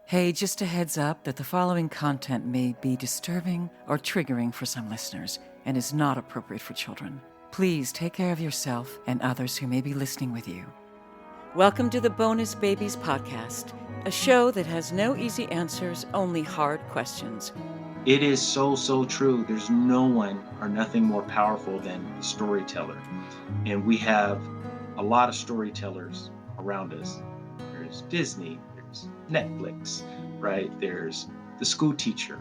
Hey, just a heads up that the following content may be disturbing or triggering for some listeners and is not appropriate for children. Please take care of yourself and others who may be listening with you. Welcome to the Bonus Babies Podcast, a show that has no easy answers, only hard questions. It is so true. There's no one or nothing more powerful than the storyteller. And we have a lot of storytellers around us. There's Disney, there's Netflix, right? There's the school teacher,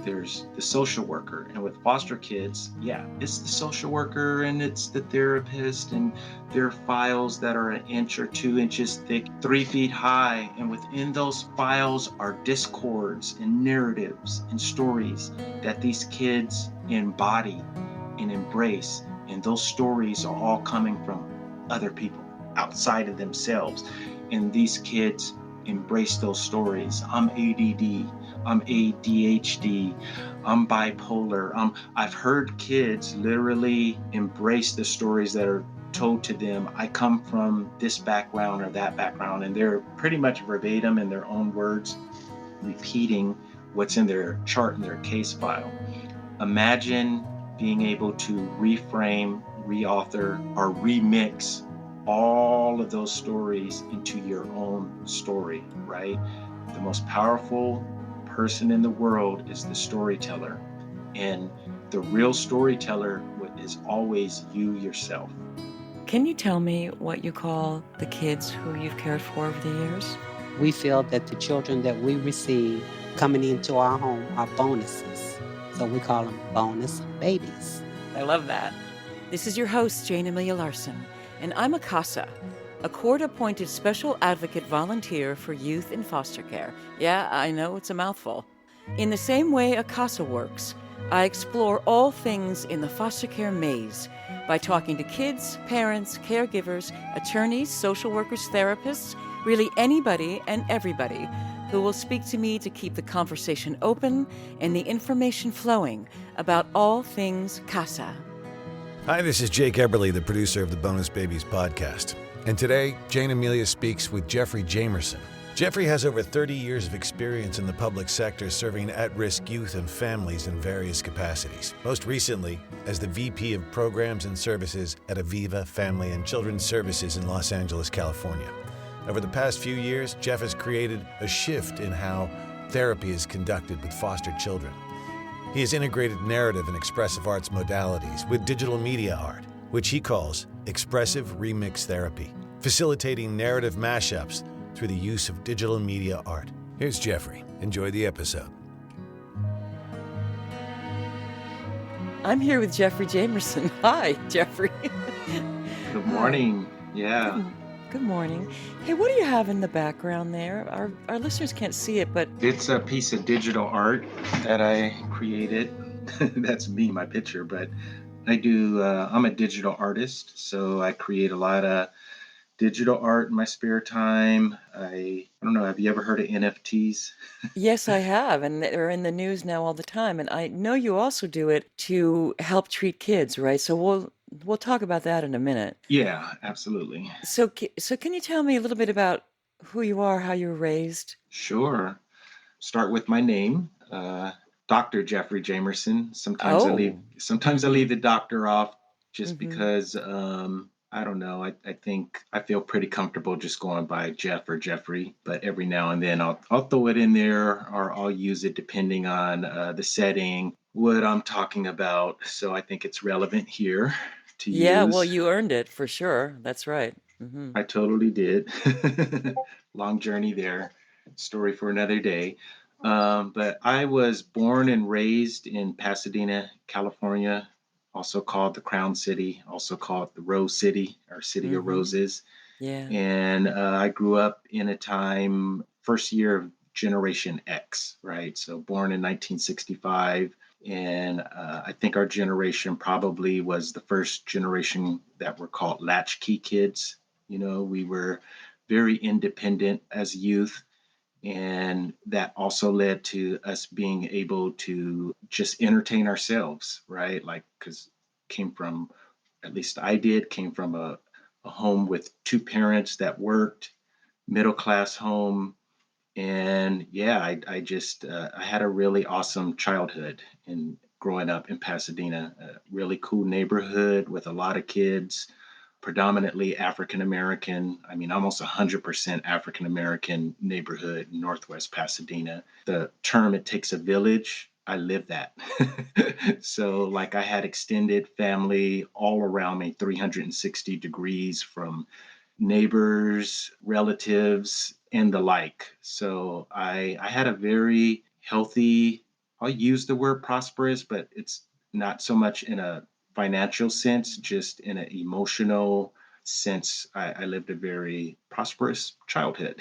there's the social worker. And with foster kids, yeah, it's the social worker and it's the therapist, and there are files that are 1 inch or 2 inches thick, 3 feet high. And within those files are discords and narratives and stories that these kids embody and embrace. And those stories are all coming from other people outside of themselves. And these kids embrace those stories. I'm ADD, I'm ADHD, I'm bipolar. I've heard kids literally embrace the stories that are told to them. I come from this background or that background, and they're pretty much verbatim in their own words, repeating what's in their chart in their case file. Imagine being able to reframe, reauthor, or remix all of those stories into your own story, right? The most powerful person in the world is the storyteller. And the real storyteller is always you yourself. Can you tell me what you call the kids who you've cared for over the years? We feel that the children that we receive coming into our home are bonuses. So we call them bonus babies. I love that. This is your host, Jayne Amelia Larson, and I'm a CASA, a court-appointed special advocate volunteer for youth in foster care. Yeah, I know it's a mouthful. In the same way a CASA works, I explore all things in the foster care maze by talking to kids, parents, caregivers, attorneys, social workers, therapists, really anybody and everybody who will speak to me to keep the conversation open and the information flowing about all things CASA. Hi, this is Jake Eberly, the producer of the Bonus Babies Podcast. And today, Jayne Amelia speaks with Jeffrey Jamerson. Jeffrey has over 30 years of experience in the public sector serving at-risk youth and families in various capacities, most recently as the VP of Programs and Services at Aviva Family and Children's Services in Los Angeles, California. Over the past few years, Jeff has created a shift in how therapy is conducted with foster children. He has integrated narrative and expressive arts modalities with digital media art, which he calls Expressive Remix Therapy, facilitating narrative mashups through the use of digital media art. Here's Jeffrey. Enjoy the episode. I'm here with Jeffrey Jamerson. Hi, Jeffrey. Good morning. Yeah. Good morning. Hey, what do you have in the background there? Our listeners can't see it, but It's a piece of digital art that I created. That's me, my picture, but I'm a digital artist, so I create a lot of digital art in my spare time. I don't know, have you ever heard of NFTs? yes, I have, and they're in the news now all the time. And I know you also do it to help treat kids, right? So we'll talk about that in a minute. Yeah, absolutely. So can you tell me a little bit about who you are, how you were raised? Sure. Start with my name, Dr. Jeffrey Jamerson. Sometimes I leave the doctor off just because I don't know. I think I feel pretty comfortable just going by Jeff or Jeffrey, but every now and then I'll throw it in there, or I'll use it depending on the setting, what I'm talking about. So I think it's relevant here to Yeah, use. well, you earned it for sure. That's right. I totally did. Long journey there. Story for another day. But I was born and raised in Pasadena, California, also called the Crown City, also called the Rose City or City of Roses. Yeah. And I grew up in a time, first year of Generation X, right? So born in 1965. And I think our generation probably was the first generation that were called latchkey kids. You know, we were very independent as youth. And that also led to us being able to just entertain ourselves, right? Like, because came from, at least I did, came from a home with two parents that worked, middle class home, And yeah, I just I had a really awesome childhood in growing up in Pasadena, a really cool neighborhood with a lot of kids, predominantly African American. I mean, almost 100% African American neighborhood in Northwest Pasadena. The term "it takes a village," I live that. So, like, I had extended family all around me, 360 degrees, from neighbors, relatives, and the like. So I had a very healthy, I'll use the word prosperous, but it's not so much in a financial sense, just in an emotional sense. I lived a very prosperous childhood.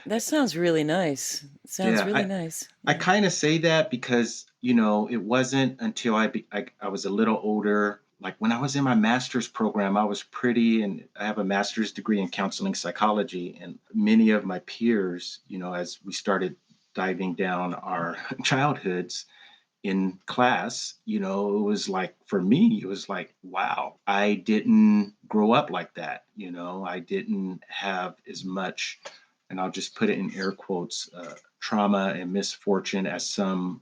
That sounds really nice. It sounds Yeah, really nice. I Yeah. kind of say that because, it wasn't until I was a little older. Like when I was in my master's program, I was pretty, and I have a master's degree in counseling psychology. And many of my peers, as we started diving down our childhoods in class, it was like, for me, it was like, wow, I didn't grow up like that. I didn't have as much, and I'll just put it in air quotes, trauma and misfortune as some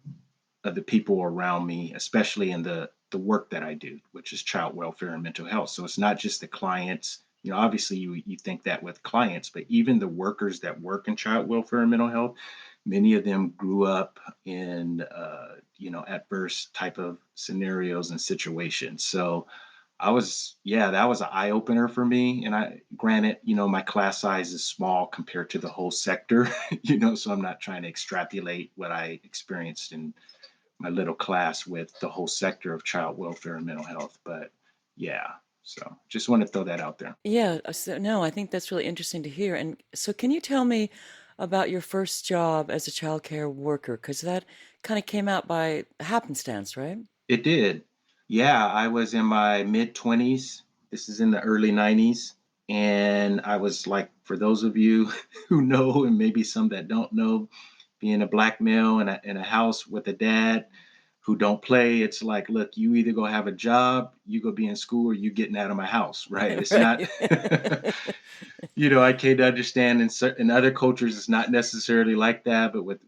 of the people around me, especially in the work that I do, which is child welfare and mental health. So it's not just the clients. Obviously you think that with clients, but even the workers that work in child welfare and mental health, many of them grew up in adverse type of scenarios and situations. So that was an eye opener for me. And granted, my class size is small compared to the whole sector, so I'm not trying to extrapolate what I experienced in my little class with the whole sector of child welfare and mental health. But yeah, so just want to throw that out there. Yeah, so no, I think that's really interesting to hear. And so can you tell me about your first job as a childcare worker? Because that kind of came out by happenstance, right? It did. Yeah, I was in my mid 20s. This is in the early 90s. And I was like, for those of you who know, and maybe some that don't know, being a black male in a house with a dad who don't play, it's like, look, you either go have a job, you go be in school, or you getting out of my house, right? It's not, Right. I can't understand in other cultures, it's not necessarily like that, but with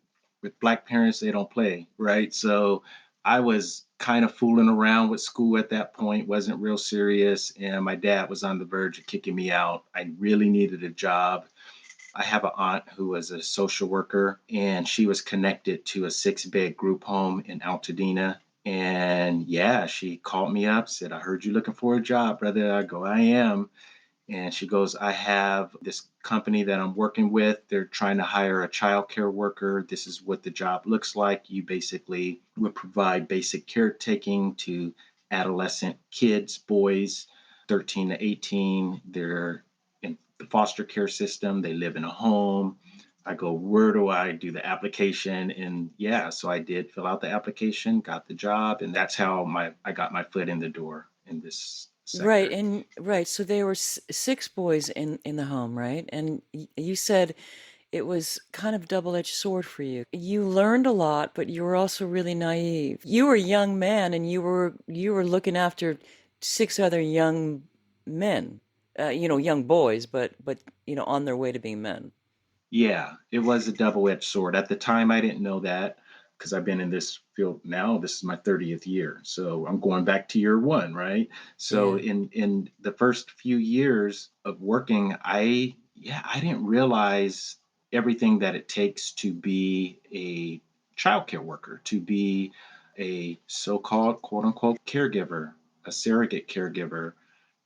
black parents, they don't play, right? So I was kind of fooling around with school at that point, wasn't real serious, and my dad was on the verge of kicking me out. I really needed a job. I have an aunt who was a social worker, and she was connected to a 6-bed group home in Altadena. And yeah, she called me up, said, "I heard you looking for a job, brother." I go, "I am." And she goes, "I have this company that I'm working with. They're trying to hire a childcare worker. This is what the job looks like. You basically would provide basic caretaking to adolescent kids, boys, 13 to 18. They're in the foster care system. They live in a home." I go, "Where do I do the application?" And yeah, so I did fill out the application, got the job, and that's how I got my foot in the door in this Right, sector. and right. So there were six boys in the home, right? And you said it was kind of double-edged sword for you. You learned a lot, but you were also really naive. You were a young man, and you were looking after six other young men, young boys, but on their way to being men. Yeah, it was a double-edged sword. At the time, I didn't know that because I've been in this field now. This is my 30th year. So I'm going back to year one, right? So Yeah. in the first few years of working, I didn't realize everything that it takes to be a childcare worker, to be a so-called quote unquote caregiver, a surrogate caregiver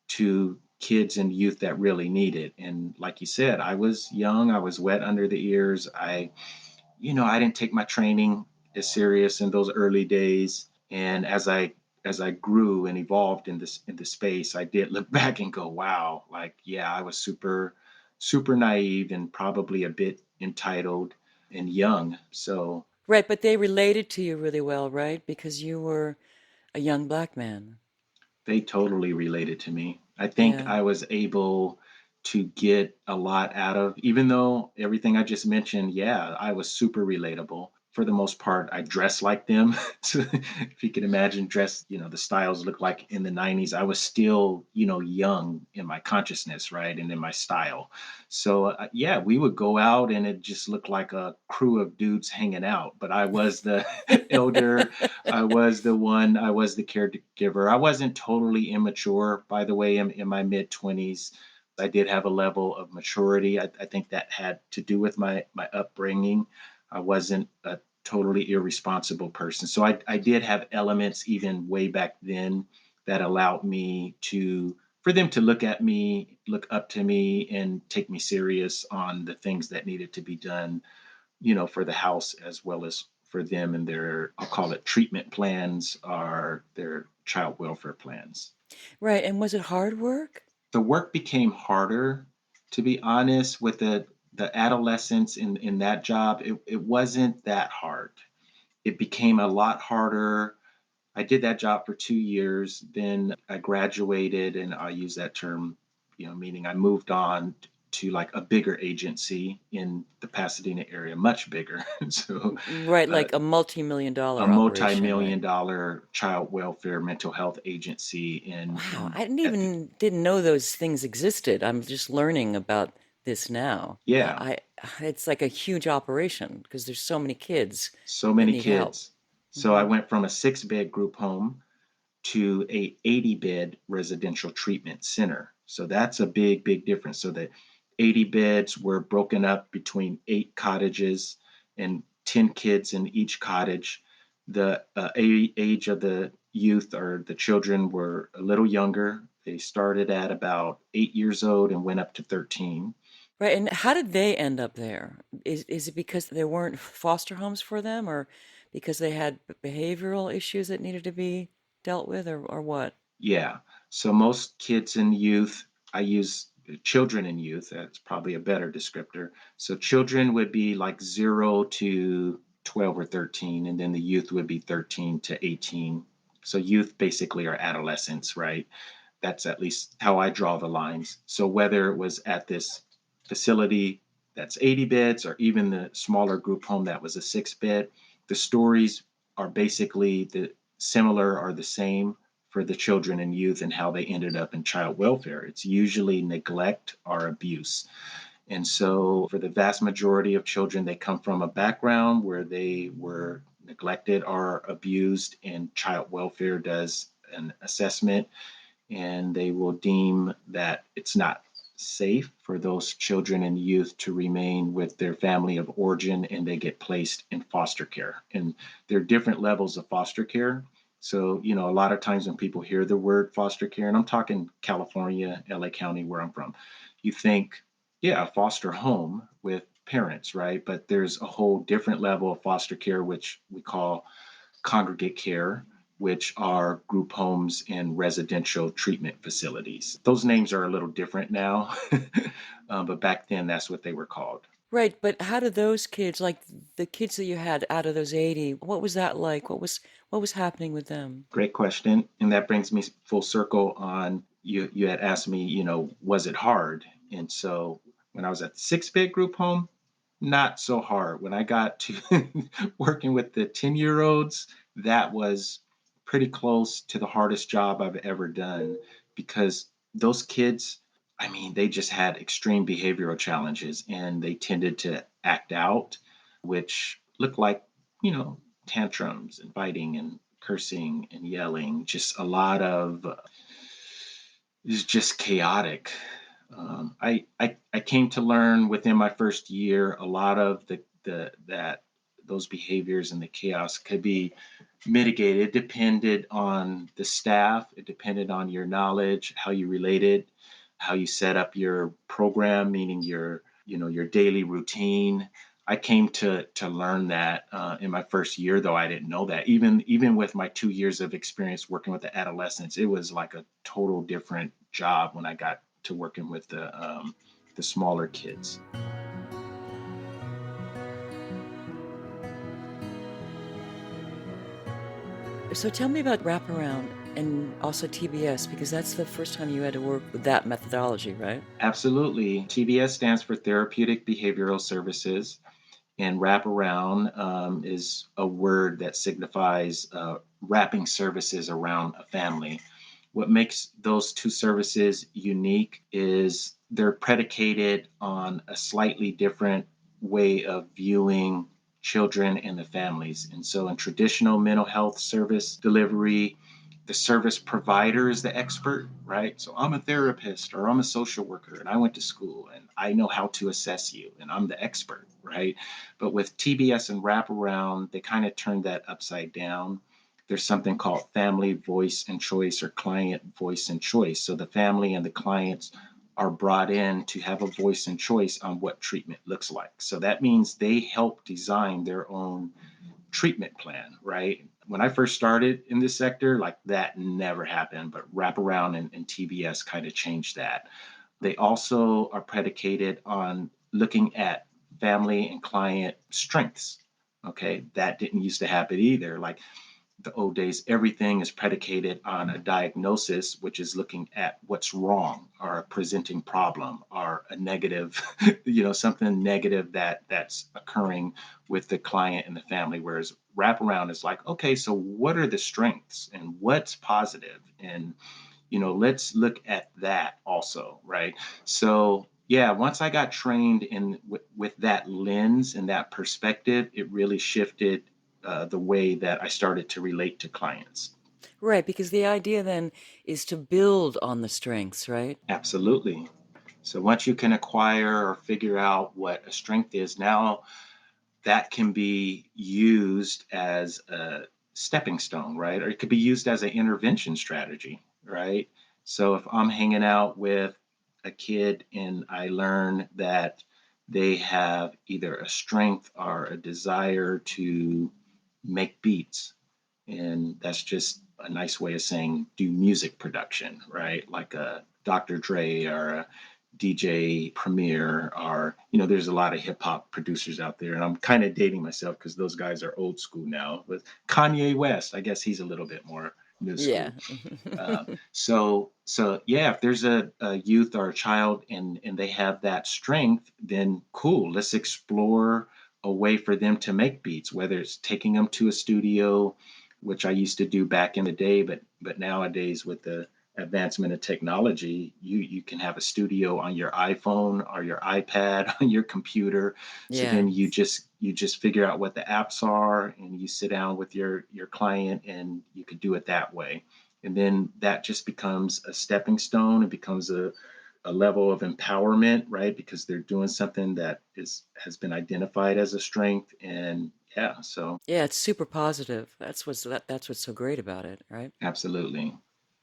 to kids and youth that really need it. And like you said, I was young, I was wet under the ears. I didn't take my training as serious in those early days. And as I grew and evolved in this space, I did look back and go, wow, like yeah, I was super naive and probably a bit entitled and young. So Right, but they related to you really well, right? Because you were a young black man. they totally related to me. I think Yeah. I was able to get a lot out of, even though everything I just mentioned, yeah, I was super relatable. for the most part, I dress like them. So if you can imagine dress, the styles look like in the 90s, I was still, young in my consciousness, right? And in my style. So yeah, we would go out and it just looked like a crew of dudes hanging out, but I was the elder. I was the caregiver. I wasn't totally immature, by the way, in my mid 20s. I did have a level of maturity. I think that had to do with my upbringing. I wasn't a totally irresponsible person. So I did have elements even way back then that allowed me for them to look at me, look up to me, and take me serious on the things that needed to be done, for the house as well as for them and their, I'll call it treatment plans or their child welfare plans. Right. And was it hard work? The work became harder, to be honest, with the adolescents in that job. It wasn't that hard. It became a lot harder. I did that job for 2 years. Then I graduated, and I use that term, meaning I moved on to like a bigger agency in the Pasadena area, much bigger. So Right, uh, like a multi-million a dollar operation, right? multi-million dollar child welfare mental health agency Wow, in I at the, didn't know those things existed. I'm just learning about this now. yeah. It's like a huge operation because there's so many kids So that many need help. kids. So I Hmm. went from a 6-bed group home to a 80-bed residential treatment center. So that's a big, big difference. So the 80 beds were broken up between 8 cottages and 10 kids in each cottage. The age of the youth or the children were a little younger. They started at about 8 years old and went up to 13. Right, and how did they end up there? Is it because there weren't foster homes for them, or because they had behavioral issues that needed to be dealt with, or what? Yeah. So most kids and youth, I use children and youth, that's probably a better descriptor. So children would be like 0 to 12 or 13, and then the youth would be 13 to 18. So youth basically are adolescents, right? That's at least how I draw the lines. So whether it was at this facility that's 80 beds or even the smaller group home that was a 6-bed, the stories are basically the similar or the same for the children and youth and how they ended up in child welfare. It's usually neglect or abuse. And so for the vast majority of children, they come from a background where they were neglected or abused, and child welfare does an assessment and they will deem that it's not safe for those children and youth to remain with their family of origin, and they get placed in foster care. And there are different levels of foster care. So, a lot of times when people hear the word foster care, and I'm talking California, LA County, where I'm from, you think, yeah, a foster home with parents, right? But there's a whole different level of foster care, which we call congregate care, which are group homes and residential treatment facilities. Those names are a little different now, but back then that's what they were called. Right, but how did those kids, like the kids that you had out of those 80, what was that like? What was happening with them? Great question. And that brings me full circle on you had asked me, was it hard? And so when I was at the 6-bed group home, not so hard. When I got to working with the 10-year-olds, that was pretty close to the hardest job I've ever done because those kids, I mean, they just had extreme behavioral challenges and they tended to act out, which looked like, tantrums and fighting and cursing and yelling, just a lot of is just chaotic. I came to learn within my first year a lot of the that those behaviors and the chaos could be mitigated. It depended on the staff. It depended on your knowledge, how you related, how you set up your program, meaning your daily routine. I came to learn that in my first year, though I didn't know that. Even with my 2 years of experience working with the adolescents, it was like a total different job when I got to working with the smaller kids. So tell me about wraparound and also TBS, because that's the first time you had to work with that methodology, right? Absolutely. TBS stands for Therapeutic Behavioral Services. And wraparound is a word that signifies wrapping services around a family. What makes those two services unique is they're predicated on a slightly different way of viewing children and the families. And so in traditional mental health service delivery, the service provider is the expert, right? So I'm a therapist or I'm a social worker and I went to school and I know how to assess you and I'm the expert, right? But with TBS and wraparound, they kind of turned that upside down. There's something called family voice and choice or client voice and choice. So the family and the clients are brought in to have a voice and choice on what treatment looks like. So that means they help design their own treatment plan, right? When I first started in this sector, like that never happened, but wraparound and TBS kind of changed that. They also are predicated on looking at family and client strengths. Okay, that didn't used to happen either. Like the old days, everything is predicated on a diagnosis, which is looking at what's wrong or a presenting problem or a negative, something negative that's occurring with the client and the family. Whereas wraparound is like, okay, so what are the strengths and what's positive? And, let's look at that also, right? So yeah, once I got trained in with that lens and that perspective, it really shifted the way that I started to relate to clients. Right, because the idea then is to build on the strengths, right? Absolutely. So once you can acquire or figure out what a strength is, now that can be used as a stepping stone, right? Or it could be used as an intervention strategy, right? So if I'm hanging out with a kid and I learn that they have either a strength or a desire to make beats, and that's just a nice way of saying do music production, right? Like a Dr. Dre or a DJ Premier, or there's a lot of hip hop producers out there, and I'm kind of dating myself because those guys are old school now. But Kanye West, I guess he's a little bit more new Yeah. school. So yeah, if there's a youth or a child and they have that strength, then cool. Let's explore a way for them to make beats, whether it's taking them to a studio, which I used to do back in the day, but nowadays with the advancement of technology, you can have a studio on your iPhone or your iPad on your computer. So Yeah. then you just figure out what the apps are and you sit down with your client and you could do it that way. And then that just becomes a stepping stone. It becomes a level of empowerment, right? Because they're doing something that has been identified as a strength. And yeah, so Yeah, it's super positive. That's what's so great about it, right? absolutely.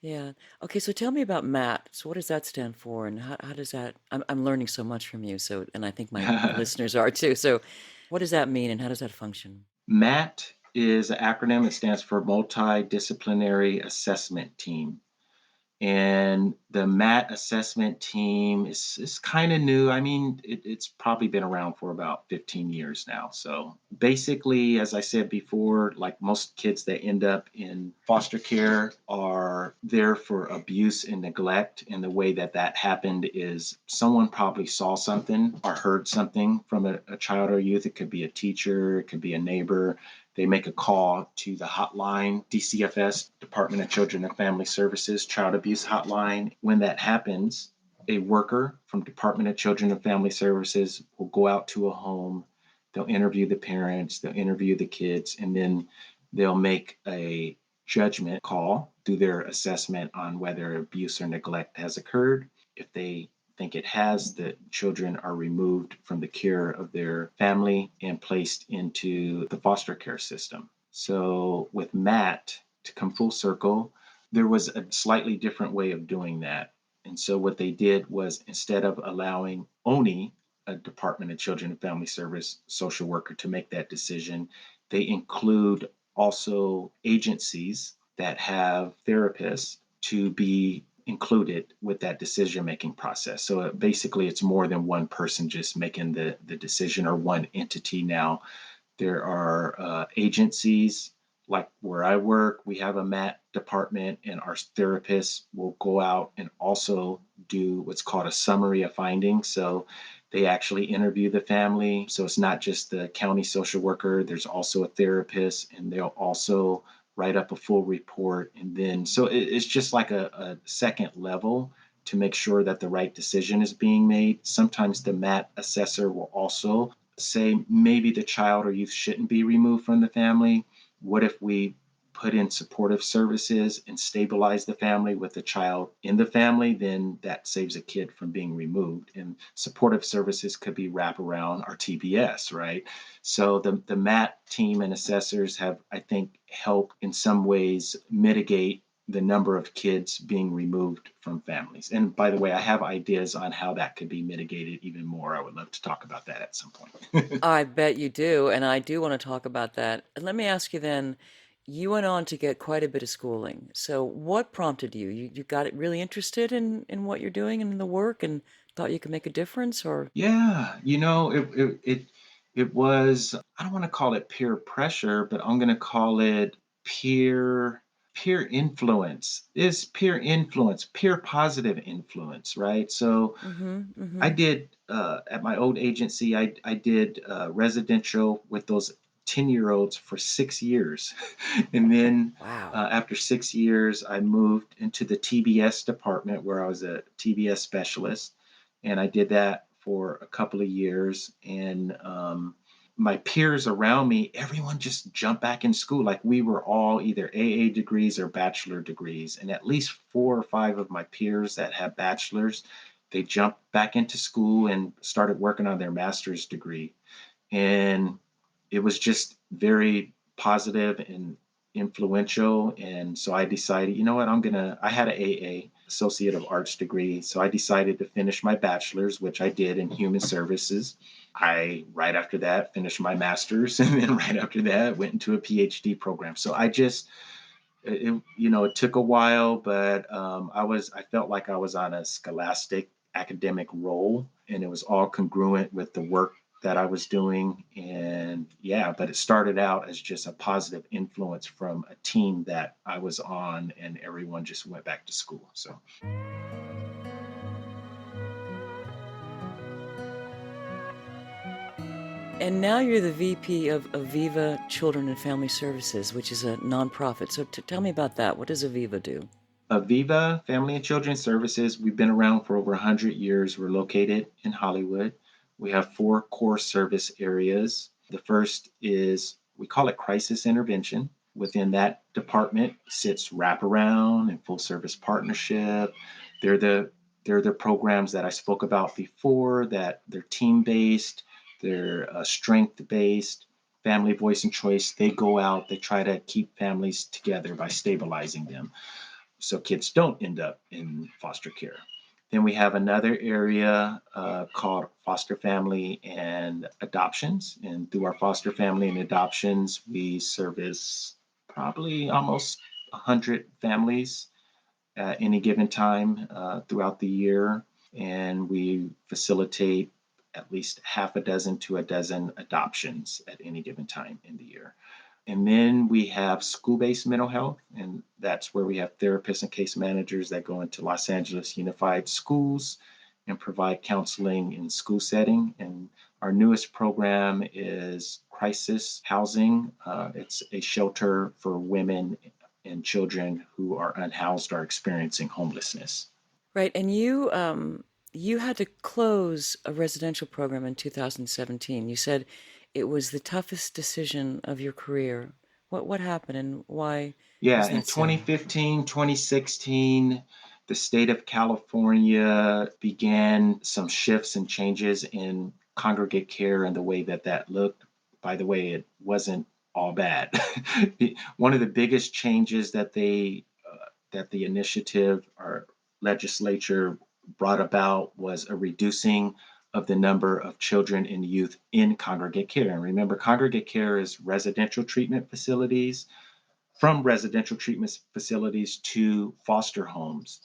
Yeah. Okay, so tell me about MAT. So what does that stand for, and how does that? I'm learning so much from you. So, and I think my listeners are too. So, what does that mean, and how does that function? MAT is an acronym. It stands for Multidisciplinary Assessment Team. And the MAT assessment team is kind of new. I mean, it's probably been around for about 15 years now. So basically, as I said before, like most kids that end up in foster care are there for abuse and neglect. And the way that happened is someone probably saw something or heard something from a child or youth. It could be a teacher, it could be a neighbor. They make a call to the hotline, DCFS, Department of Children and Family Services, Child Abuse Hotline. When that happens, a worker from Department of Children and Family Services will go out to a home. They'll interview the parents, they'll interview the kids, and then they'll make a judgment call, do their assessment on whether abuse or neglect has occurred. If they think it has, the children are removed from the care of their family and placed into the foster care system. So with MAT, to come full circle, there was a slightly different way of doing that. And so what they did was instead of allowing only a Department of Children and Family Service social worker to make that decision, they include also agencies that have therapists to be included with that decision-making process. So basically, it's more than one person just making the decision or one entity now. There are agencies like where I work, we have a MAT department, and our therapists will go out and also do what's called a summary of findings. So They actually interview the family. So it's not just the county social worker, there's also a therapist, and they'll also write up a full report. And then, so it's just like a second level to make sure that the right decision is being made. Sometimes the MAT assessor will also say maybe the child or youth shouldn't be removed from the family. What if we put in supportive services and stabilize the family with the child in the family? Then that saves a kid from being removed. And supportive services could be wraparound or TBS, right? So the MAT team and assessors have, I think, helped in some ways mitigate the number of kids being removed from families. And by the way, I have ideas on how that could be mitigated even more. I would love to talk about that at some point. I bet you do, and I do want to talk about that. And let me ask you then, you went on to get quite a bit of schooling. So what prompted you? You got it really interested in what you're doing and in the work and thought you could make a difference, or? Yeah, it was, I don't want to call it peer pressure, but I'm going to call it peer peer influence. Is peer influence, peer positive influence, right? So Mm-hmm, I mm-hmm. did at my old agency, I did residential with those 10-year-olds for 6 years. And then Wow. after 6 years, I moved into the TBS department where I was a TBS specialist. And I did that for a couple of years. And my peers around me, everyone just jumped back in school. Like we were all either AA degrees or bachelor degrees. And at least 4 or 5 of my peers that have bachelors, they jumped back into school and started working on their master's degree. And it was just very positive and influential. And so I decided, you know what, I had an AA, Associate of Arts degree. So I decided to finish my bachelor's, which I did in human services. Right after that, finished my master's. And then right after that, went into a PhD program. So it took a while, but I felt like I was on a scholastic academic role, and it was all congruent with the work that I was doing. And yeah, but it started out as just a positive influence from a team that I was on, and everyone just went back to school. So And now you're the VP of Aviva Children and Family Services, which is a nonprofit. So tell me about that. What does Aviva do? Aviva Family and Children's Services, we've been around for over 100 years. We're located in Hollywood. We have 4 core service areas. The first is, we call it crisis intervention. Within that department sits wraparound and full service partnership. They're the programs that I spoke about before, that they're team based, they're strength based, family voice and choice. They go out, they try to keep families together by stabilizing them so kids don't end up in foster care. Then we have another area called foster family and adoptions. And through our foster family and adoptions, we service probably almost 100 families at any given time throughout the year. And we facilitate at least half a dozen to a dozen adoptions at any given time in the year. And then we have school-based mental health, and that's where we have therapists and case managers that go into Los Angeles Unified Schools and provide counseling in school setting. And our newest program is crisis housing. It's a shelter for women and children who are unhoused or experiencing homelessness. Right, and you had to close a residential program in 2017. You said it was the toughest decision of your career. What happened and why Yeah, was in that so? 2015, 2016, the state of California began some shifts and changes in congregate care and the way that that looked. By the way, it wasn't all bad. One of the biggest changes that the initiative or legislature brought about was a reducing of the number of children and youth in congregate care. And remember, congregate care is residential treatment facilities, from residential treatment facilities to foster homes.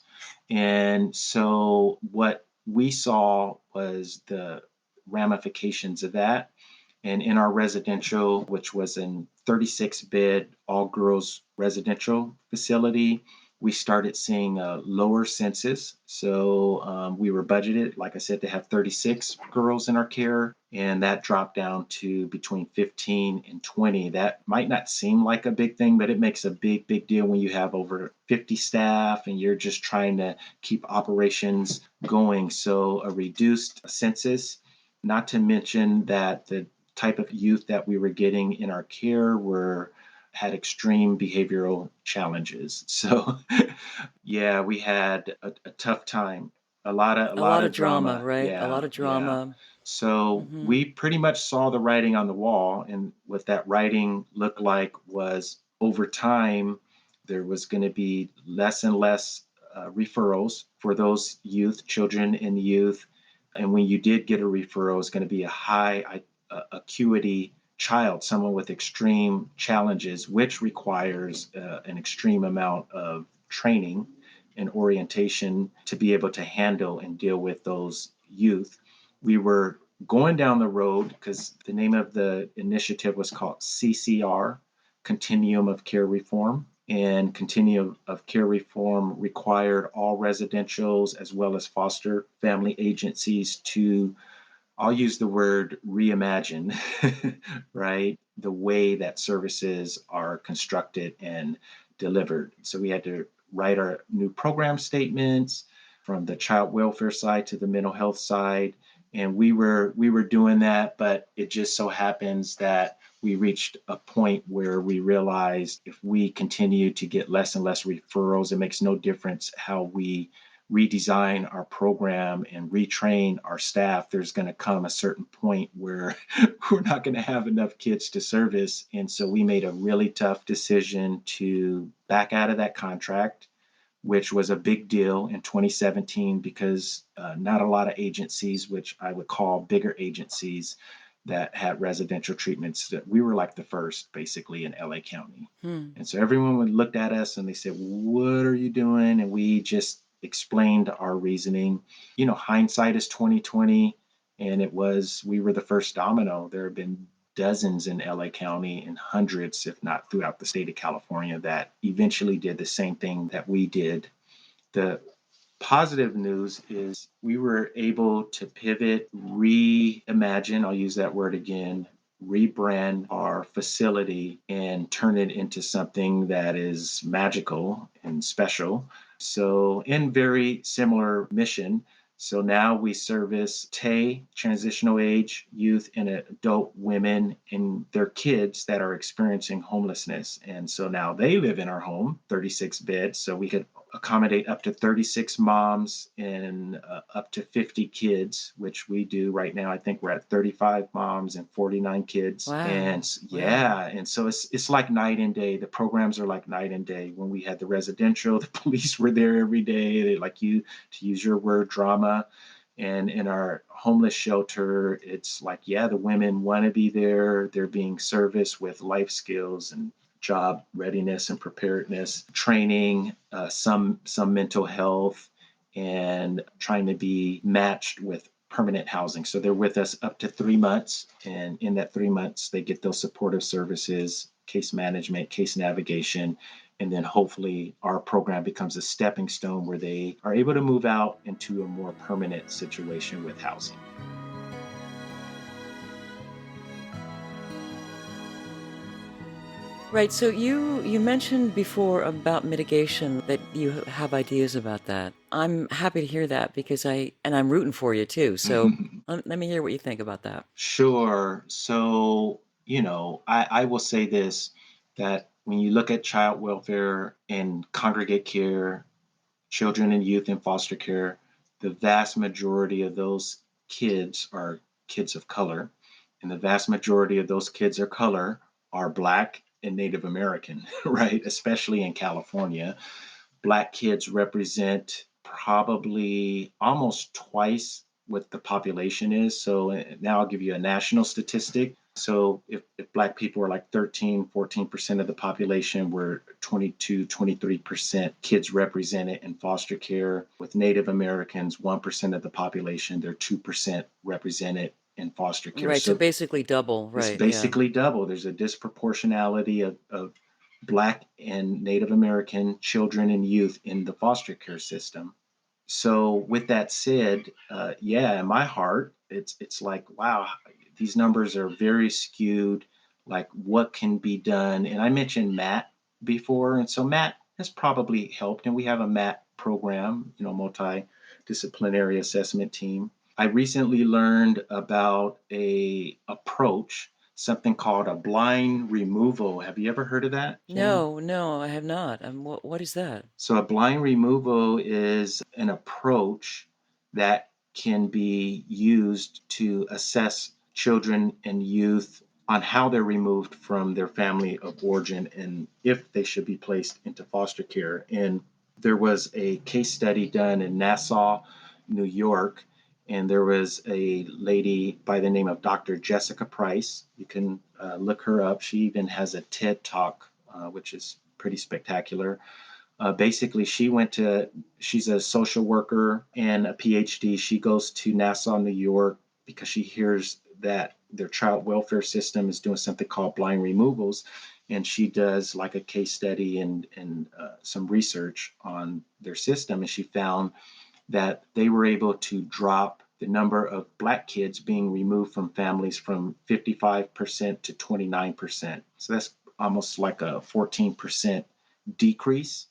And so what we saw was the ramifications of that. And in our residential, which was in 36-bed all girls residential facility, we started seeing a lower census. So we were budgeted, like I said, to have 36 girls in our care, and that dropped down to between 15 and 20. That might not seem like a big thing, but it makes a big, big deal when you have over 50 staff and you're just trying to keep operations going. So a reduced census, not to mention that the type of youth that we were getting in our care had extreme behavioral challenges. So yeah, we had a tough time. A A lot lot of of drama, drama. right? A Yeah, lot of yeah. drama. So Hmm. we pretty much saw the writing on the wall, and what that writing looked like was over time there was going to be less and less referrals for those children and youth. And when you did get a referral, it's going to be a high acuity child, someone with extreme challenges, which requires an extreme amount of training and orientation to be able to handle and deal with those youth. We were going down the road because the name of the initiative was called CCR, Continuum of Care Reform. And Continuum of Care Reform required all residentials as well as foster family agencies to, I'll use the word reimagine, right? The way that services are constructed and delivered. So we had to write our new program statements from the child welfare side to the mental health side. And we were doing that, but it just so happens that we reached a point where we realized if we continue to get less and less referrals, it makes no difference how we redesign our program and retrain our staff. There's going to come a certain point where we're not going to have enough kids to service. And so we made a really tough decision to back out of that contract, which was a big deal in 2017 because not a lot of agencies, which I would call bigger agencies, that had residential treatments, that we were like the first basically in LA County. And so everyone would looked at us and they said, "What are you doing?" And we just explained our reasoning. Hindsight is 2020, and we were the first domino. There have been dozens in LA County and hundreds, if not throughout the state of California, that eventually did the same thing that we did. The positive news is we were able to pivot, reimagine, I'll use that word again, rebrand our facility and turn it into something that is magical and special. So, in very similar mission. So now we service TAY, transitional age youth, and adult women and their kids that are experiencing homelessness. And so now they live in our home, 36 beds. So we could accommodate up to 36 moms and up to 50 kids, which we do right now. I think we're at 35 moms and 49 kids. Wow. And yeah, and so it's like night and day. The programs are like night and day. When we had the residential, the police were there every day. They, like you, to use your word, drama. And in our homeless shelter, it's like, yeah, the women want to be there. They're being serviced with life skills and job readiness and preparedness, training, some mental health, and trying to be matched with permanent housing. So they're with us up to 3 months, and in that 3 months, they get those supportive services, case management, case navigation, and then hopefully our program becomes a stepping stone where they are able to move out into a more permanent situation with housing. Right. So you mentioned before about mitigation that you have ideas about that. I'm happy to hear that because I'm rooting for you too. So let me hear what you think about that. Sure. So, I will say this, that when you look at child welfare and congregate care, children and youth in foster care, the vast majority of those kids are kids of color. And the vast majority of those kids of color are Black and Native American, right? Especially in California. Black kids represent probably almost twice what the population is. So now I'll give you a national statistic. So if Black people are like 13-14% of the population, we're 22-23% kids represented in foster care. With Native Americans, 1% of the population, they're 2% represented in foster care. Right. So So basically double. it's Right. Yeah. basically double. There's a disproportionality of Black and Native American children and youth in the foster care system. So with that said, yeah, in my heart, it's like, wow, these numbers are very skewed. Like, what can be done? And I mentioned Matt before, and so Matt has probably helped, and we have a Matt program, multidisciplinary assessment team. I recently learned about a approach, something called a blind removal. Have you ever heard of that, Jane? No, I have not. What is that? So a blind removal is an approach that can be used to assess children and youth on how they're removed from their family of origin and if they should be placed into foster care. And there was a case study done in Nassau, New York, and there was a lady by the name of Dr. Jessica Price. You can look her up. She even has a TED Talk, which is pretty spectacular. Basically, she's a social worker and a PhD. She goes to Nassau, New York, because she hears that their child welfare system is doing something called blind removals. And she does like a case study and some research on their system. And she found that they were able to drop the number of Black kids being removed from families from 55% to 29%. So that's almost like a 14% decrease.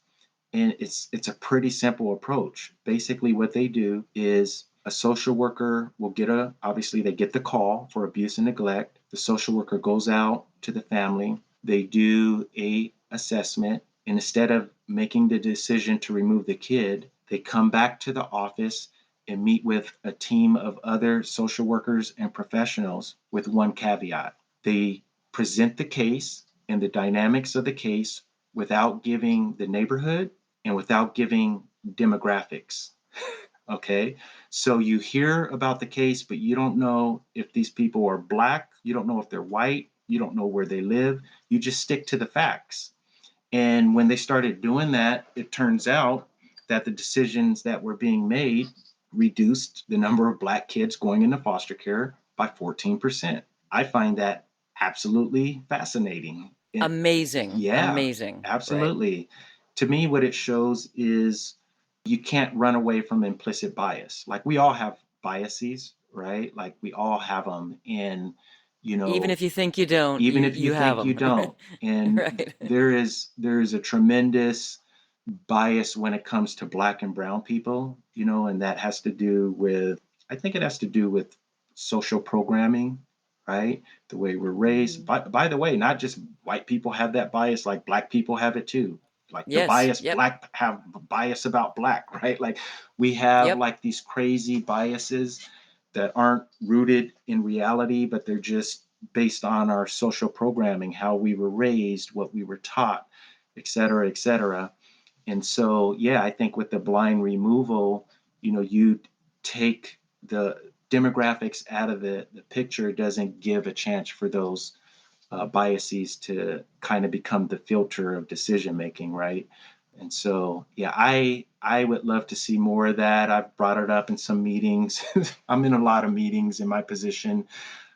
And it's a pretty simple approach. Basically, what they do is a social worker will obviously they get the call for abuse and neglect. The social worker goes out to the family. They do a assessment, and instead of making the decision to remove the kid, they come back to the office and meet with a team of other social workers and professionals with one caveat. They present the case and the dynamics of the case without giving the neighborhood and without giving demographics. Okay, so you hear about the case, but you don't know if these people are Black, you don't know if they're white, you don't know where they live, you just stick to the facts. And when they started doing that, it turns out that the decisions that were being made reduced the number of Black kids going into foster care by 14%. I find that absolutely fascinating. Amazing. Yeah, Amazing. Right. absolutely. To me, what it shows is you can't run away from implicit bias. Like, we all have biases, right? Like, we all have them. And, Even if you think you don't, even if you you have think you them. don't. And Right. there is a tremendous bias when it comes to Black and brown people, and that has to do with, I think it has to do with social programming, right? The way we're raised. By the way, not just white people have that bias, like Black people have it too. Like the Yes. bias, Yep. Black have bias about Black, right? Like, we have Yep. like these crazy biases that aren't rooted in reality, but they're just based on our social programming, how we were raised, what we were taught, et cetera, et cetera. And so, yeah, I think with the blind removal, you take the demographics out of the picture. It doesn't give a chance for those biases to kind of become the filter of decision making, right? And so, yeah, I would love to see more of that. I've brought it up in some meetings. I'm in a lot of meetings in my position.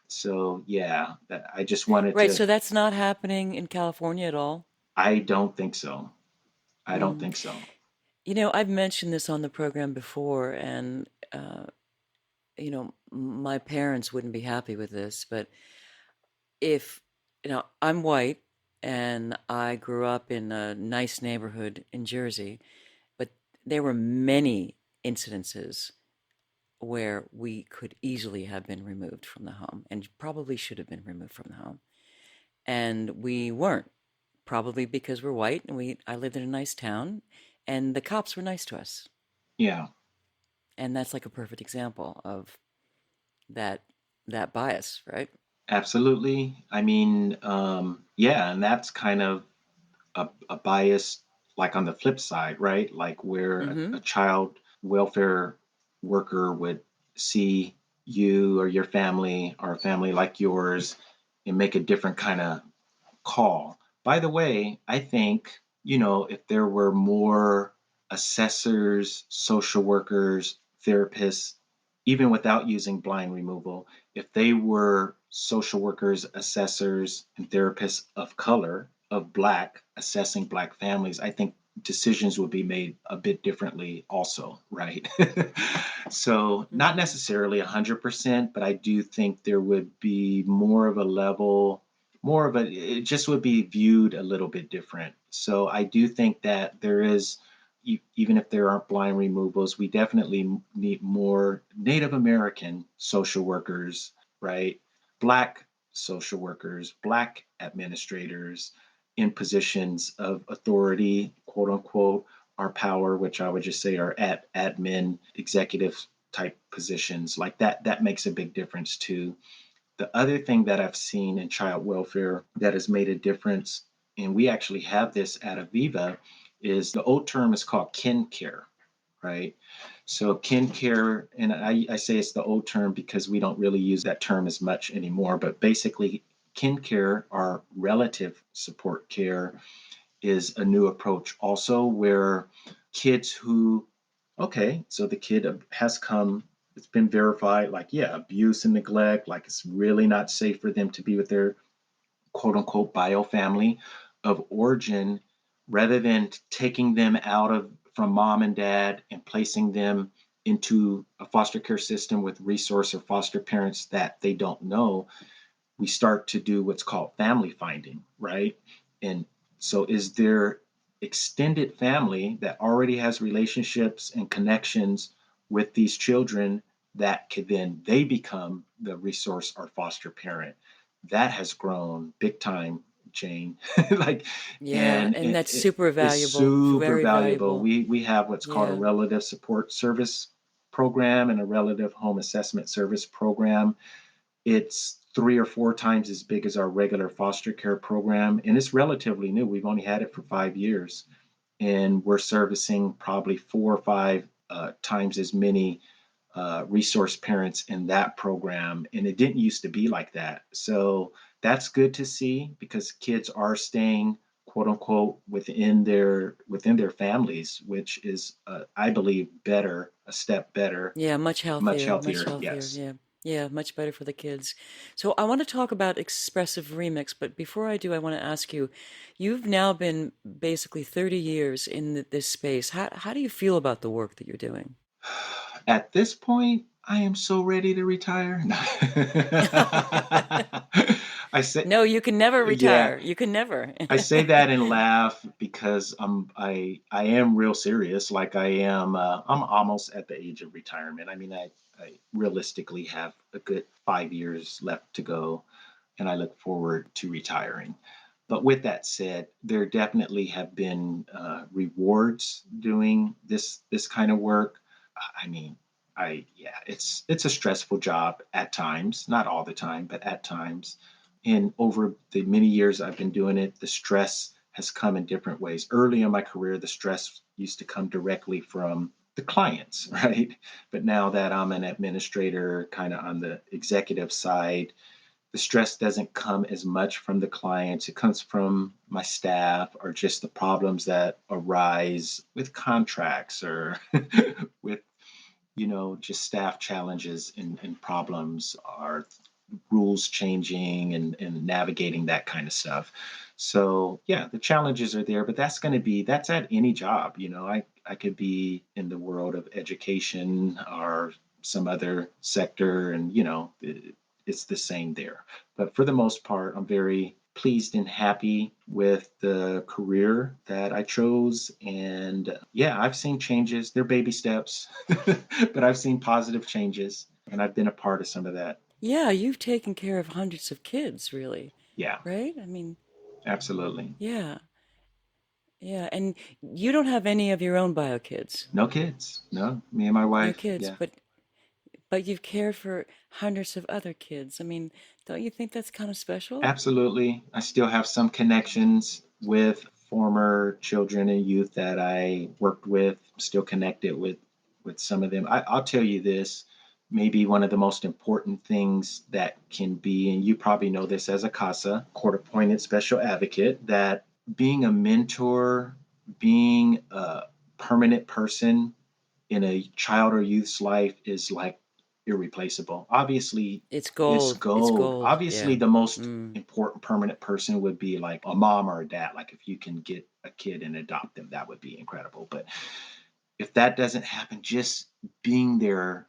So, yeah, I just wanted Right. to. So that's not happening in California at all. I don't think so. I don't Mm. think so. I've mentioned this on the program before, and my parents wouldn't be happy with this, but if I'm white and I grew up in a nice neighborhood in Jersey, but there were many incidences where we could easily have been removed from the home and probably should have been removed from the home. And we weren't, probably because we're white and I lived in a nice town and the cops were nice to us. Yeah. And that's like a perfect example of that bias, right? Absolutely. I mean, yeah, and that's kind of a bias, like on the flip side, right? Like where Mm-hmm. a child welfare worker would see you or your family or a family like yours and make a different kind of call. By the way, I think, if there were more assessors, social workers, therapists, even without using blind removal, if they were social workers, assessors, and therapists of color, of assessing Black families, I think decisions would be made a bit differently also, right? So not Mm-hmm. necessarily 100%, but I do think there would be more of a level, it just would be viewed a little bit different. So I do think that there is, even if there aren't blind removals, we definitely need more Native American social workers, right? Black social workers, Black administrators in positions of authority, quote unquote, our power, which I would just say are admin, executive type positions. Like that makes a big difference too. The other thing that I've seen in child welfare that has made a difference, and we actually have this at Aviva, is the old term is called kin care, right? So kin care, and I say it's the old term because we don't really use that term as much anymore, but basically kin care, or relative support care, is a new approach also, where kids who, okay, so the kid has come, it's been verified, like, yeah, abuse and neglect, like it's really not safe for them to be with their quote unquote bio family of origin, rather than taking them out of from mom and dad and placing them into a foster care system with resource or foster parents that they don't know. We start to do what's called family finding, right? And so is there extended family that already has relationships and connections with these children that could then they become the resource or foster parent? That has grown big time, Jayne. Like, Yeah, and and it, that's it super is valuable, super very valuable. valuable. We have what's called a Yeah. relative support service program and a relative home assessment service program. It's 3 or 4 times as big as our regular foster care program, and it's relatively new. We've only had it for 5 years, and we're servicing probably 4 or 5 times as many resource parents in that program. And it didn't used to be like that. So that's good to see, because kids are staying, quote unquote, within their families, which is, I believe, better, a step better, Yeah, much much healthier. healthier. Yes. Yeah. Yeah, much better for the kids. So I want to talk about Expressive Remix, but before I do, I want to ask you, you've now been basically 30 years in this space. How do you feel about the work that you're doing? At this point, I am so ready to retire. I say, No, you can never yeah, retire. You can never. I say that and laugh because I am real serious. Like I'm almost at the age of retirement. I mean, I realistically have a good 5 years left to go, and I look forward to retiring. But with that said, there definitely have been rewards doing this kind of work. I mean, yeah, it's a stressful job at times, not all the time, but at times. And over the many years I've been doing it, the stress has come in different ways. Early in my career, the stress used to come directly from the clients, right? But now that I'm an administrator, kind of on the executive side, the stress doesn't come as much from the clients. It comes from my staff, or just the problems that arise with contracts, or with, just staff challenges and problems, or rules changing, and navigating that kind of stuff. So yeah, the challenges are there, but that's at any job. I could be in the world of education or some other sector, and it's the same there. But for the most part, I'm very pleased and happy with the career that I chose. And yeah, I've seen changes. They're baby steps, but I've seen positive changes, and I've been a part of some of that. Yeah, you've taken care of hundreds of kids, really, Yeah, right? I mean, absolutely. yeah, yeah. And you don't have any of your own bio kids, No kids. No, me and my no wife. kids, Yeah, but you've cared for hundreds of other kids. I mean, don't you think that's kind of special? absolutely. I still have some connections with former children and youth that I worked with. I'm still connected with some of them. I'll tell you this. Maybe one of the most important things that can be, and you probably know this as a CASA, court appointed special advocate, that being a mentor, being a permanent person in a child or youth's life, is like irreplaceable. Obviously, It's it's gold. It's gold. gold. Obviously, Yeah. the most Mm. important permanent person would be like a mom or a dad. Like if you can get a kid and adopt them, that would be incredible. But if that doesn't happen, just being there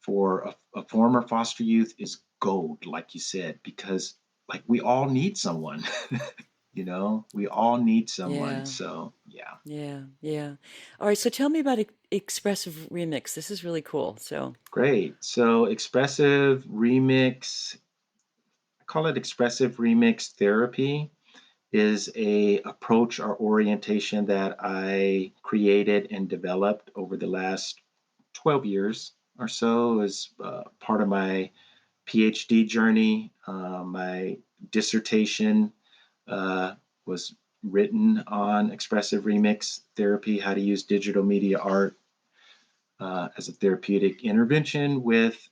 for a former foster youth is gold, like you said, because like we all need someone. We all need someone. Yeah. So yeah. Yeah. Yeah. All right. So tell me about Expressive Remix. This is really cool. So, Great. So expressive remix, I call it expressive remix therapy, is a approach or orientation that I created and developed over the last 12 years or so as part of my PhD journey. My dissertation uh, was written on expressive remix therapy, how to use digital media art as a therapeutic intervention with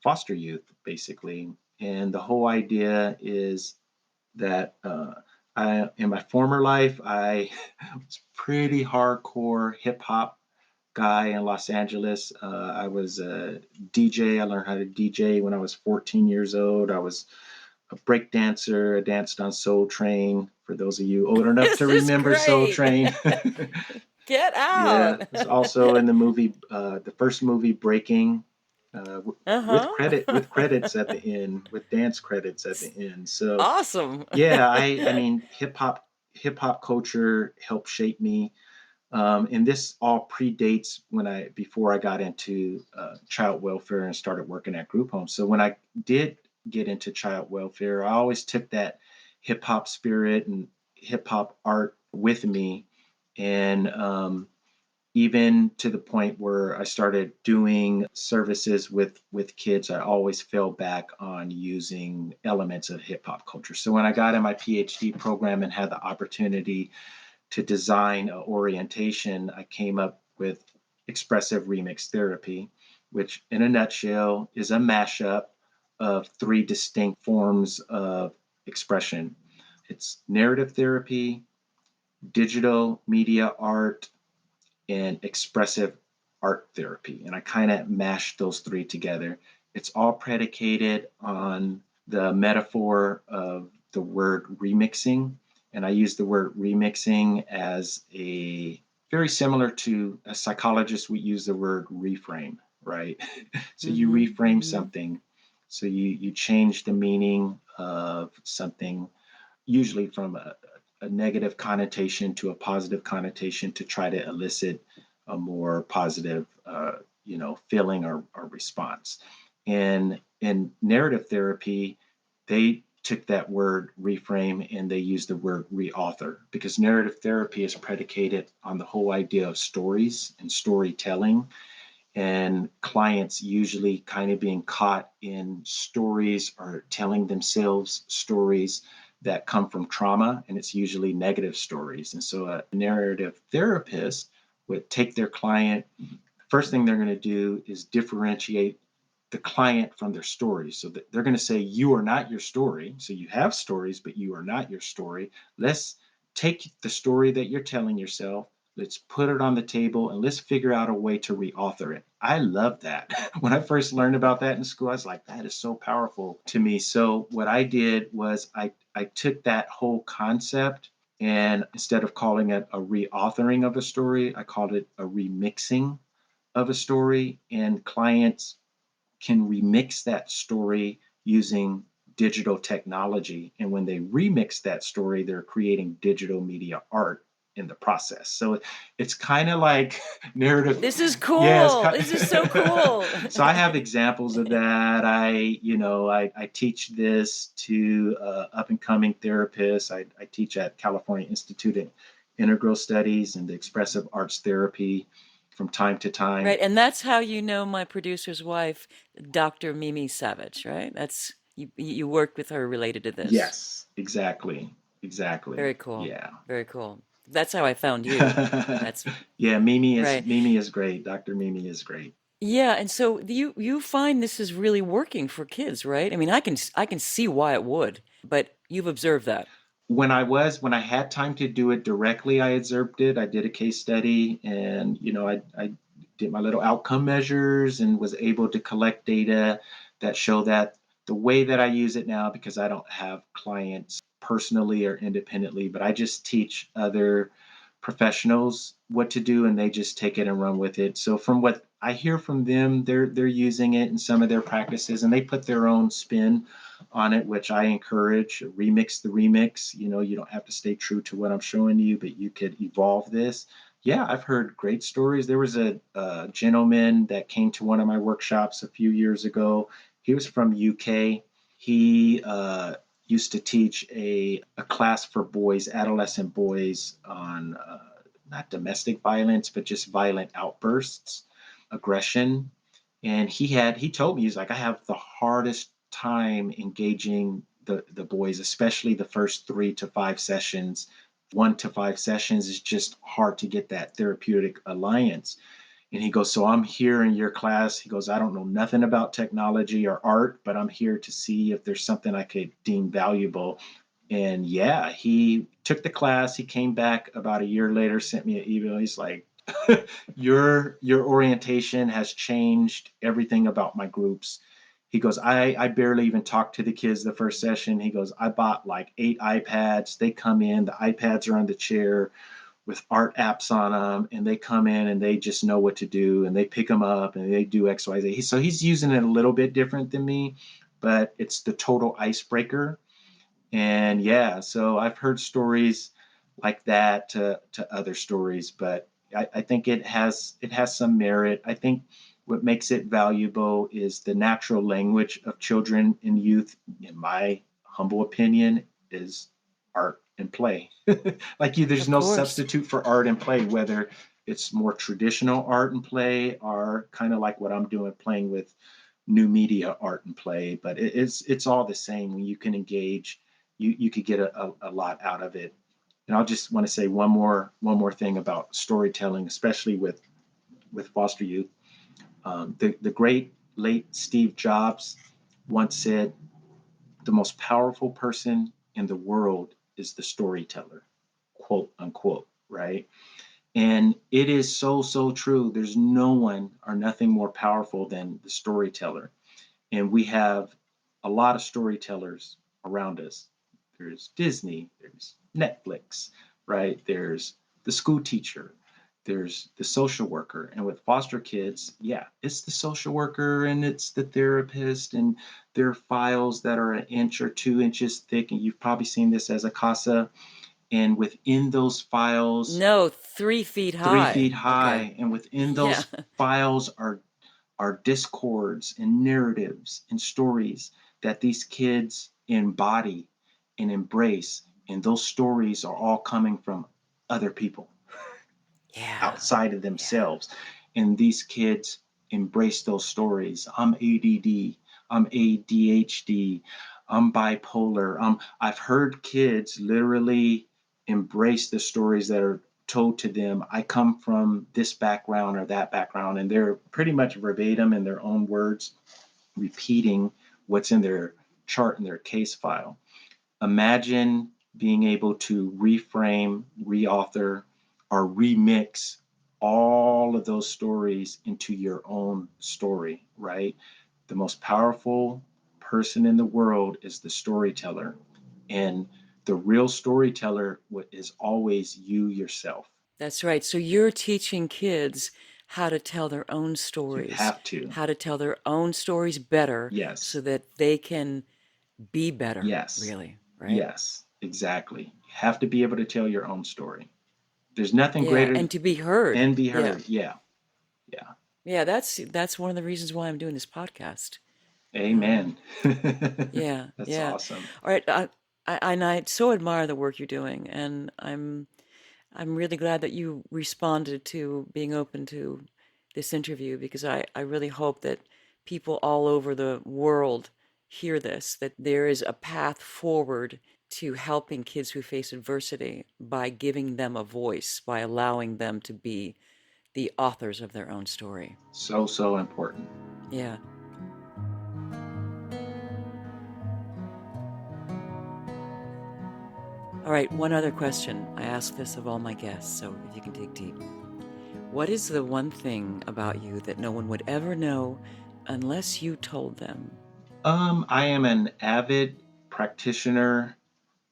foster youth, basically. And the whole idea is that in my former life, I was pretty hardcore hip hop guy in Los Angeles. I was a DJ. I learned how to DJ when I was 14 years old. I was a break dancer. I danced on Soul Train. For those of you old enough to this is remember Soul great. Train. Get Yeah, out. it was also in the movie, the first movie Breaking, with Uh-huh. credits at the end, with dance credits at the end. So Awesome. yeah, I mean hip hop culture helped shape me, and this all predates before I got into child welfare and started working at group homes. So when I did get into child welfare, I always took that hip hop spirit and hip hop art with me, and even to the point where I started doing services with kids, I always fell back on using elements of hip hop culture. So when I got in my PhD program and had the opportunity to design an orientation, I came up with expressive remix therapy, which in a nutshell is a mashup of three distinct forms of expression. It's narrative therapy, digital media art, and expressive art therapy. And I kind of mashed those three together. It's all predicated on the metaphor of the word remixing. And I use the word remixing as a very similar to a psychologist would use the word reframe, right? So you Mm-hmm. reframe Mm-hmm. something. So you change the meaning of something, usually from a negative connotation to a positive connotation to try to elicit a more positive, feeling or response. And in narrative therapy, they took that word reframe and they used the word reauthor, because narrative therapy is predicated on the whole idea of stories and storytelling, and clients usually kind of being caught in stories or telling themselves stories that come from trauma, and it's usually negative stories. And so a narrative therapist would take their client, first thing they're going to do is differentiate the client from their stories. So that they're going to say, you are not your story. So you have stories, but you are not your story. Let's take the story that you're telling yourself, let's put it on the table, and let's figure out a way to reauthor it. I love that. When I first learned about that in school, I was like, that is so powerful to me. So what I did was I took that whole concept, and instead of calling it a reauthoring of a story, I called it a remixing of a story. And clients can remix that story using digital technology. And when they remix that story, they're creating digital media art in the process. So it's kind of like narrative. This is Yeah, cool. This is so cool. So I have examples of that. I teach this to up and coming therapists. I teach at California Institute of Integral Studies and the Expressive Arts Therapy from time to time. Right. And that's how you know my producer's wife, Dr. Mimi Savage, right? That's you worked with her related to this. Yes, exactly. Very Exactly. cool. Yeah. Very cool. That's how I found you. That's Yeah, Mimi is right. Mimi is great. Dr. Mimi is great. Yeah, and so you find this is really working for kids, right? I mean, I can see why it would, but you've observed that. When I had time to do it directly, I observed it. I did a case study, and I did my little outcome measures and was able to collect data that show that the way that I use it now, because I don't have clients personally or independently, but I just teach other professionals what to do and they just take it and run with it. So from what I hear from them, they're using it in some of their practices and they put their own spin on it, which I encourage. Remix the remix. You don't have to stay true to what I'm showing you, but you could evolve this. Yeah, I've heard great stories. There was a gentleman that came to one of my workshops a few years ago. He was from UK. He used to teach a class for boys, adolescent boys, on not domestic violence, but just violent outbursts, aggression. And he told me, he's like, I have the hardest time engaging the boys, especially the first 3 to 5 sessions. 1 to 5 sessions is just hard to get that therapeutic alliance. And he goes, so I'm here in your class. He goes, I don't know nothing about technology or art, but I'm here to see if there's something I could deem valuable. And yeah, he took the class. He came back about a year later, sent me an email. He's like, your orientation has changed everything about my groups. He goes, I barely even talked to the kids the first session. He goes, I bought like 8 iPads. They come in, the iPads are on the chair with art apps on them, and they come in and they just know what to do and they pick them up and they do X, Y, Z. So he's using it a little bit different than me, but it's the total icebreaker. And yeah, so I've heard stories like that to other stories, but I think it has some merit. I think what makes it valuable is the natural language of children and youth, in my humble opinion, is art and play. There's Of no course. substitute for art and play, whether it's more traditional art and play or kind of like what I'm doing, playing with new media art and play. But it's all the same. When you can engage, you could get a lot out of it. And I'll just want to say one more thing about storytelling, especially with foster youth. The great late Steve Jobs once said, the most powerful person in the world is the storyteller, quote unquote, right? And it is so true. There's no one or nothing more powerful than the storyteller. And we have a lot of storytellers around us. There's Disney, there's Netflix, right? There's the school teacher, there's the social worker. And with foster kids, yeah, it's the social worker and it's the therapist, and there are files that are 1 inch or 2 inches thick. And you've probably seen this as a CASA. And within those files, No, 3 feet 3 feet high. Okay. high, and within Yeah. those files are discords and narratives and stories that these kids embody and embrace. And those stories are all coming from other people Yeah. outside of Yeah. themselves. And these kids embrace those stories. I'm ADD, I'm ADHD, I'm bipolar. I've heard kids literally embrace the stories that are told to them. I come from this background or that background, and they're pretty much verbatim in their own words, repeating what's in their chart and their case file. Imagine being able to reframe, reauthor, or remix all of those stories into your own story, right? The most powerful person in the world is the storyteller. And the real storyteller is always you yourself. That's right. So you're teaching kids how to tell their own You stories, have to. how to tell their own stories better Yes. so that they can be better, Yes. really, right? Yes, exactly. You have to be able to tell your own story. There's nothing Yeah, greater and to be heard. and be Yeah. heard. Yeah. Yeah. Yeah, that's one of the reasons why I'm doing this podcast. Amen. Yeah, That's yeah. awesome. All right, I so admire the work you're doing, and I'm really glad that you responded to being open to this interview, because I really hope that people all over the world hear this, that there is a path forward to helping kids who face adversity by giving them a voice, by allowing them to be the authors of their own story. So important. Yeah. All right, one other question. I ask this of all my guests, so if you can dig deep. What is the one thing about you that no one would ever know unless you told them? I am an avid practitioner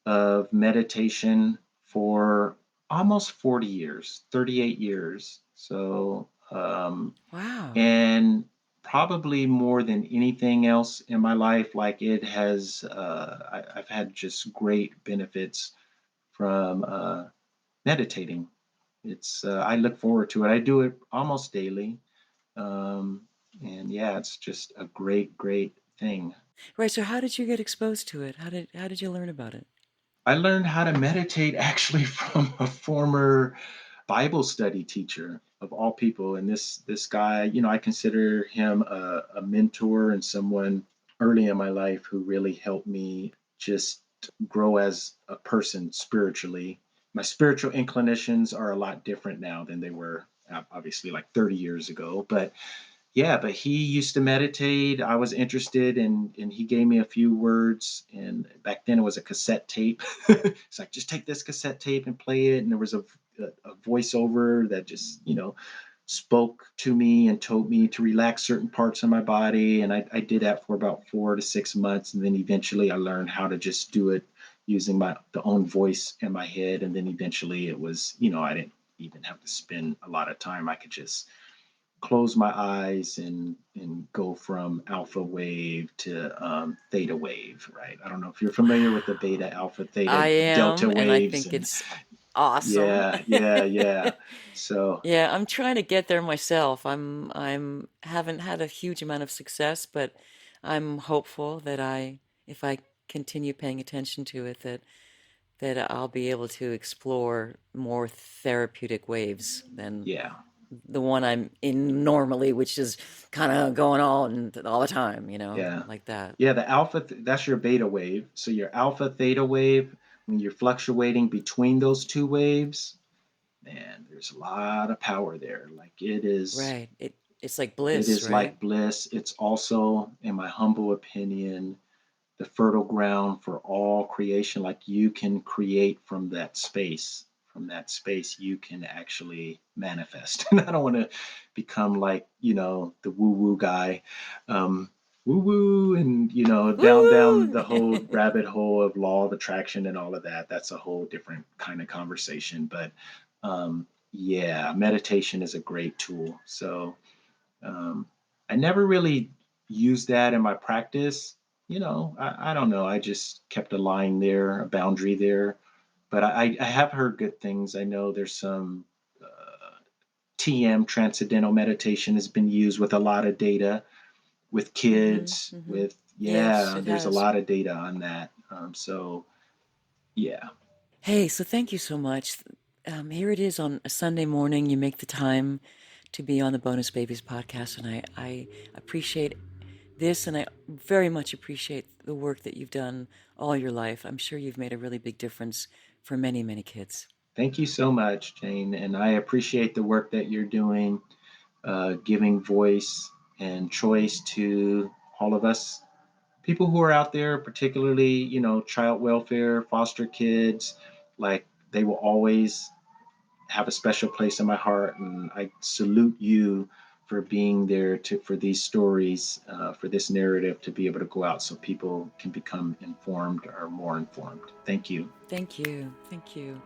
of meditation for almost 40 years, 38 years. So, Wow. and probably more than anything else in my life, like it has, I've had just great benefits from meditating. I look forward to it. I do it almost daily. Um, and yeah, it's just a great, great thing. Right, so how did you get exposed to it? How did you learn about it? I learned how to meditate actually from a former Bible study teacher of all people. And this guy, I consider him a mentor and someone early in my life who really helped me just grow as a person spiritually. My spiritual inclinations are a lot different now than they were obviously like 30 years ago. But yeah, but he used to meditate. I was interested and he gave me a few words. And back then it was a cassette tape. It's like, just take this cassette tape and play it. And there was a voiceover that just, spoke to me and told me to relax certain parts of my body. And I did that for about 4 to 6 months. And then eventually I learned how to just do it using the own voice in my head. And then eventually it was, I didn't even have to spend a lot of time. I could just close my eyes and go from alpha wave to theta wave, right? I don't know if you're familiar with the beta, alpha, I theta, delta am, and I waves, think and it's awesome. yeah. So Yeah, I'm trying to get there myself. I'm haven't had a huge amount of success, but I'm hopeful that if I continue paying attention to it, that I'll be able to explore more therapeutic waves than yeah, the one I'm in normally, which is kind of going on all the time, yeah, like that. yeah. The alpha, that's your beta wave. So your alpha, theta wave, when you're fluctuating between those two waves, man, there's a lot of power there. Like Right. It's like it bliss, is right? like bliss. It's also, in my humble opinion, the fertile ground for all creation. Like you can create from that space. From that space, you can actually manifest. And I don't want to become like, the woo woo guy, um, woo woo, and, down Woo! the whole rabbit hole of law of attraction and all of that. That's a whole different kind of conversation. But yeah, meditation is a great tool. So um, I never really used that in my practice. I don't know. I just kept a line there, a boundary there. But I have heard good things. I know there's some TM, transcendental meditation, has been used with a lot of data with Mm-hmm, kids, mm-hmm. with, Yes, yeah, it there's a has. lot of data on that. So, yeah. Hey, so thank you so much. Here it is on a Sunday morning. You make the time to be on the Bonus Babies podcast, and I appreciate this, and I very much appreciate the work that you've done all your life. I'm sure you've made a really big difference for many, many kids. Thank you so much, Jane. And I appreciate the work that you're doing, giving voice and choice to all of us people who are out there, particularly, child welfare, foster kids. Like, they will always have a special place in my heart. And I salute you for being there for these stories, for this narrative to be able to go out so people can become informed or more informed. Thank you. Thank you. Thank you.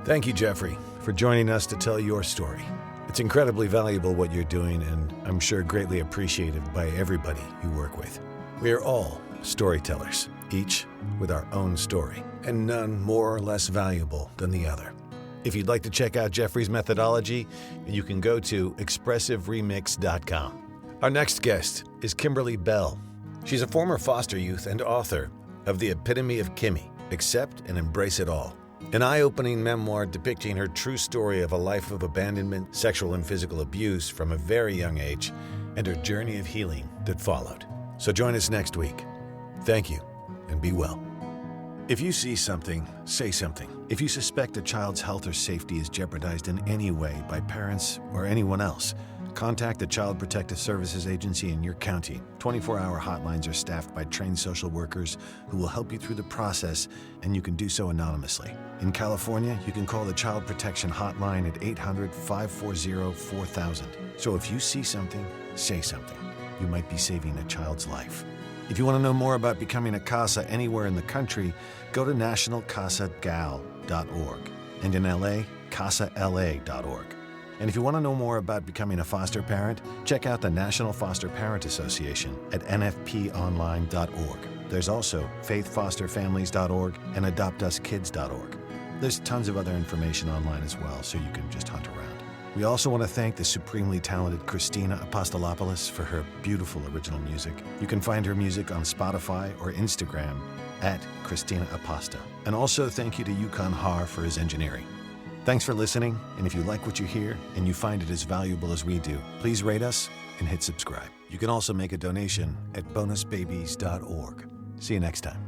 Thank you, Jeffrey, for joining us to tell your story. It's incredibly valuable what you're doing, and I'm sure greatly appreciated by everybody you work with. We are all storytellers, each with our own story, and none more or less valuable than the other. If you'd like to check out Jeffrey's methodology, you can go to expressiveremix.com. Our next guest is Kimberly Bell. She's a former foster youth and author of The Epitome of Kimmy, Accept and Embrace It All, an eye-opening memoir depicting her true story of a life of abandonment, sexual and physical abuse from a very young age, and her journey of healing that followed. So join us next week. Thank you, and be well. If you see something, say something. If you suspect a child's health or safety is jeopardized in any way by parents or anyone else, Contact the Child Protective Services Agency in your county. 24-hour hotlines are staffed by trained social workers who will help you through the process, and you can do so anonymously. In California, you can call the Child Protection Hotline at 800-540-4000. So if you see something, say something. You might be saving a child's life. If you want to know more about becoming a CASA anywhere in the country, go to nationalcasagal.org. And in LA, casala.org. And if you want to know more about becoming a foster parent, check out the National Foster Parent Association at nfponline.org. There's also faithfosterfamilies.org and adoptuskids.org. There's tons of other information online as well, so you can just hunt around. We also want to thank the supremely talented Christina Apostolopoulos for her beautiful original music. You can find her music on Spotify or Instagram at Christina Aposta. And also thank you to Yukon Har for his engineering. Thanks for listening, and if you like what you hear and you find it as valuable as we do, please rate us and hit subscribe. You can also make a donation at bonusbabies.org. See you next time.